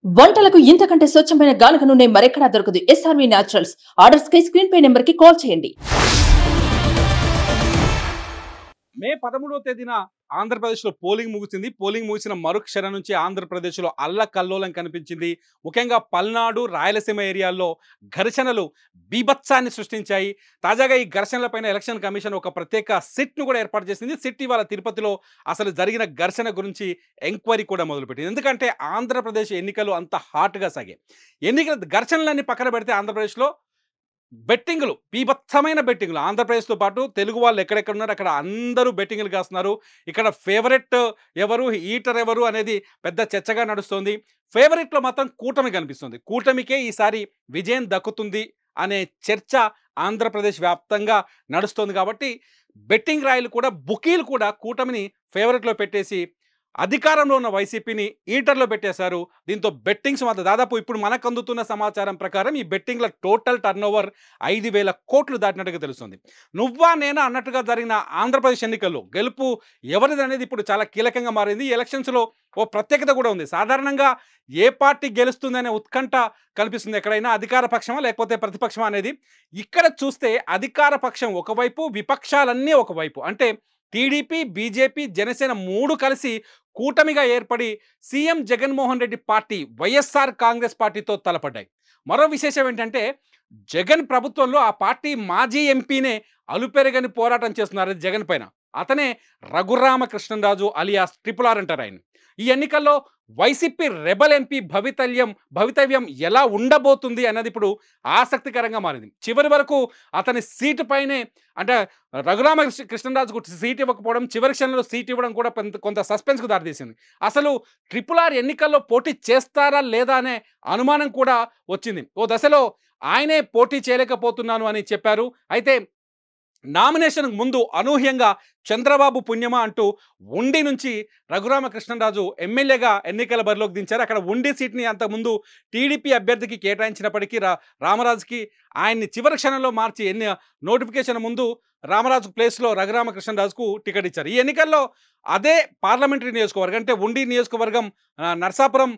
వంటలకు ఇంతకంటే స్వచ్ఛమైన గానుగ నూనె మరెక్కడా దొరకదు. SRV naturals. ఆర్డర్స్ కై స్క్రీన్ పై నెంబర్ కి కాల్ చేయండి. మే 13వ తేదీన ఆంధ్రప్రదేశ్లో పోలింగ్ ముగిసింది. పోలింగ్ ముగిసిన మరుక్షణం నుంచి ఆంధ్రప్రదేశ్లో అల్లకల్లోలం కనిపించింది. ముఖ్యంగా పల్నాడు, రాయలసీమ ఏరియాల్లో ఘర్షణలు బీభత్సాన్ని సృష్టించాయి. తాజాగా ఈ ఘర్షణలపైన ఎలక్షన్ కమిషన్ ఒక ప్రత్యేక సిట్ను కూడా ఏర్పాటు చేసింది. సిట్ ఇవాళ తిరుపతిలో అసలు జరిగిన ఘర్షణ గురించి ఎంక్వైరీ కూడా మొదలుపెట్టింది. ఎందుకంటే ఆంధ్రప్రదేశ్ ఎన్నికలు అంత హాట్గా సాగాయి. ఎన్నికల ఘర్షణలన్నీ పక్కన పెడితే ఆంధ్రప్రదేశ్లో బెట్టింగ్లు, బీభత్సమైన బెట్టింగ్లు. ఆంధ్రప్రదేశ్తో పాటు తెలుగు వాళ్ళు ఎక్కడెక్కడ ఉన్నారు అక్కడ అందరూ బెట్టింగ్లు కాస్తున్నారు. ఇక్కడ ఫేవరెట్ ఎవరు, ఈటర్ ఎవరు అనేది పెద్ద చర్చగా నడుస్తుంది. ఫేవరెట్లో మాత్రం కూటమి కనిపిస్తుంది. కూటమికే ఈసారి విజయం దక్కుతుంది అనే చర్చ ఆంధ్రప్రదేశ్ వ్యాప్తంగా నడుస్తుంది. కాబట్టి బెట్టింగ్ రాయలు కూడా, బుకీలు కూడా కూటమిని ఫేవరెట్లో పెట్టేసి అధికారంలో ఉన్న వైసీపీని ఈటర్లో పెట్టేశారు. దీంతో బెట్టింగ్స్ మాత్రం దాదాపు ఇప్పుడు మనకు అందుతున్న సమాచారం ప్రకారం ఈ బెట్టింగ్ల టోటల్ టర్నోవర్ 5,000 కోట్లు దాటినట్టుగా తెలుస్తుంది. నువ్వా నేనా అన్నట్టుగా జరిగిన ఆంధ్రప్రదేశ్ ఎన్నికల్లో గెలుపు ఎవరిది అనేది ఇప్పుడు చాలా కీలకంగా మారింది. ఈ ఎలక్షన్స్లో ఓ ప్రత్యేకత కూడా ఉంది. సాధారణంగా ఏ పార్టీ గెలుస్తుందనే ఉత్కంఠ కనిపిస్తుంది ఎక్కడైనా, అధికార పక్షమా లేకపోతే ప్రతిపక్షమా అనేది. ఇక్కడ చూస్తే అధికార పక్షం ఒకవైపు, విపక్షాలన్నీ ఒకవైపు. అంటే టీడీపీ, బీజేపీ, జనసేన మూడు కలిసి కూటమిగా ఏర్పడి సీఎం జగన్మోహన్ రెడ్డి పార్టీ వైఎస్ఆర్ కాంగ్రెస్ పార్టీతో తలపడ్డాయి. మరో విశేషం ఏంటంటే జగన్ ప్రభుత్వంలో ఆ పార్టీ మాజీ ఎంపీనే అలుపెరగని పోరాటం చేస్తున్నారు జగన్ పైన. అతనే రఘురామకృష్ణరాజు అలియాస్ RRR అంటారు ఆయన. ఈ ఎన్నికల్లో వైసీపీ రెబల్ ఎంపీ భవితవ్యం ఎలా ఉండబోతుంది అన్నది ఇప్పుడు ఆసక్తికరంగా మారింది. చివరి వరకు అతని సీటు పైనే, అంటే రఘురామకృష్ణరాజుకు సీట్ ఇవ్వకపోవడం, చివరి క్షణంలో సీట్ ఇవ్వడం కూడా కొంత సస్పెన్స్కు దారితీసింది. అసలు RRR ఎన్నికల్లో పోటీ చేస్తారా లేదా అనే అనుమానం కూడా వచ్చింది. ఓ దశలో ఆయనే పోటీ చేయలేకపోతున్నాను అని చెప్పారు. అయితే నామినేషన్ ముందు అనూహ్యంగా చంద్రబాబు పుణ్యమా అంటూ ఉండి నుంచి రఘురామకృష్ణరాజు ఎమ్మెల్యేగా ఎన్నికల బరిలోకి దించారు. అక్కడ ఉండి సీట్ని అంతకుముందు టీడీపీ అభ్యర్థికి కేటాయించినప్పటికీ రామరాజుకి ఆయన్ని చివరి క్షణంలో మార్చి నోటిఫికేషన్ ముందు రామరాజు ప్లేస్లో రఘురామకృష్ణరాజుకు టికెట్ ఇచ్చారు. ఈ ఎన్నికల్లో అదే పార్లమెంటరీ నియోజకవర్గం, అంటే ఉండి నియోజకవర్గం నర్సాపురం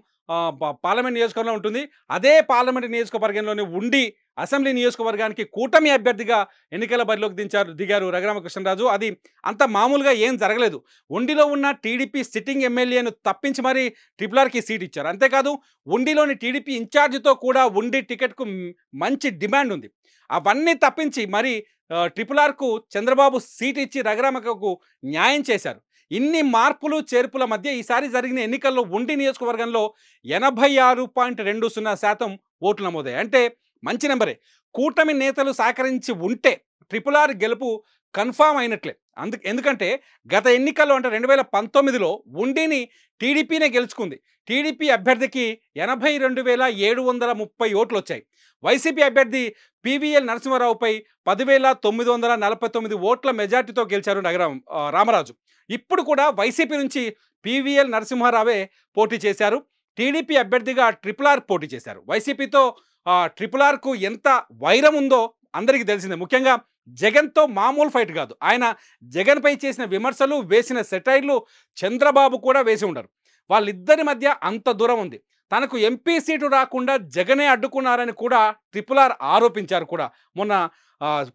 పార్లమెంట్ నియోజకవర్గంలో ఉంటుంది. అదే పార్లమెంట్ నియోజకవర్గంలోని ఉండి అసెంబ్లీ నియోజకవర్గానికి కూటమి అభ్యర్థిగా ఎన్నికల బరిలోకి దిగారు రఘురామకృష్ణరాజు. అది అంత మామూలుగా ఏం జరగలేదు. ఉండిలో ఉన్న టీడీపీ సిట్టింగ్ ఎమ్మెల్యేను తప్పించి మరీ RRRకి సీట్ ఇచ్చారు. అంతేకాదు ఉండిలోని టీడీపీ ఇన్ఛార్జితో కూడా ఉండి టికెట్కు మంచి డిమాండ్ ఉంది. అవన్నీ తప్పించి మరి RRRకు చంద్రబాబు సీట్ ఇచ్చి రఘురామకు న్యాయం చేశారు. ఇన్ని మార్పులు చేర్పుల మధ్య ఈసారి జరిగిన ఎన్నికల్లో ఉండి నియోజకవర్గంలో 86.20% ఓట్లు నమోదయ్యాయి. అంటే మంచి నెంబరే. కూటమి నేతలు సహకరించి ఉంటే RRR గెలుపు కన్ఫామ్ అయినట్లే. ఎందుకంటే గత ఎన్నికల్లో, అంటే 2019లో ఉండిని టీడీపీనే గెలుచుకుంది. టీడీపీ అభ్యర్థికి 82,730 ఓట్లు వచ్చాయి. వైసీపీ అభ్యర్థి PVL నరసింహారావుపై 10,949 ఓట్ల మెజార్టీతో గెలిచారు రామరాజు. ఇప్పుడు కూడా వైసీపీ నుంచి PVL నరసింహారావే పోటీ చేశారు. టీడీపీ అభ్యర్థిగా RRR పోటీ చేశారు. వైసీపీతో RRRకు ఎంత వైరం ఉందో అందరికీ తెలిసిందే. ముఖ్యంగా జగన్తో మామూలు ఫైట్ కాదు. ఆయన జగన్పై చేసిన విమర్శలు, వేసిన సెటైర్లు చంద్రబాబు కూడా వేసి ఉండరు. వాళ్ళిద్దరి మధ్య అంత దూరం ఉంది. తనకు ఎంపీ సీటు రాకుండా జగనే అడ్డుకున్నారని కూడా RRR ఆరోపించారు కూడా మొన్న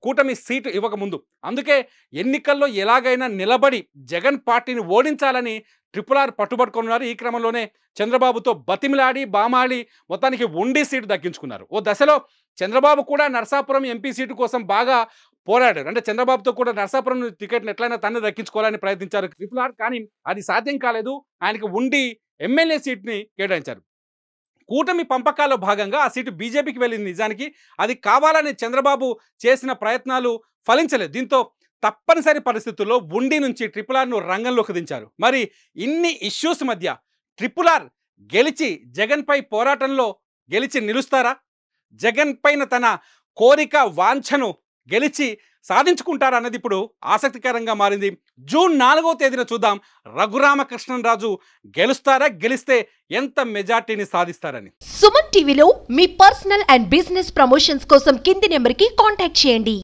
కూటమి సీటు ఇవ్వకముందు. అందుకే ఎన్నికల్లో ఎలాగైనా నిలబడి జగన్ పార్టీని ఓడించాలని RRR పట్టుబట్టుకున్నారు. ఈ క్రమంలోనే చంద్రబాబుతో బతిమిలాడి బామాడి మొత్తానికి ఉండి సీటు దక్కించుకున్నారు. ఓ దశలో చంద్రబాబు కూడా నరసాపురం ఎంపీ సీటు కోసం బాగా పోరాడారు. అంటే చంద్రబాబుతో కూడా నరసాపురం టికెట్ని ఎట్లయినా తన్ను దక్కించుకోవాలని ప్రయత్నించారు RRR. కానీ అది సాధ్యం కాలేదు. ఆయనకు ఉండి ఎమ్మెల్యే సీట్ని కేటాయించారు. కూటమి పంపకాల్లో భాగంగా ఆ సీటు బీజేపీకి వెళ్ళింది. నిజానికి అది కావాలని చంద్రబాబు చేసిన ప్రయత్నాలు ఫలించలేదు. దీంతో తప్పనిసరి పరిస్థితుల్లో ఉండి నుంచి RRRను రంగంలోకి దించారు. మరి ఇన్ని ఇష్యూస్ మధ్య RRR గెలిచి జగన్పై పోరాటంలో గెలిచి నిలుస్తారా? జగన్ పైన తన కోరిక, వాంఛను గెలిచి సాధించుకుంటారా అన్నది ఇప్పుడు ఆసక్తికరంగా మారింది. జూన్ 4వ తేదీన చూద్దాం రఘురామకృష్ణరాజు గెలుస్తారా, గెలిస్తే ఎంత మెజార్టీని సాధిస్తారని. సుమన్ టీవీలో మీ పర్సనల్ అండ్ బిజినెస్ ప్రమోషన్స్ కోసం కింది నెంబర్కి కాంటాక్ట్ చేయండి.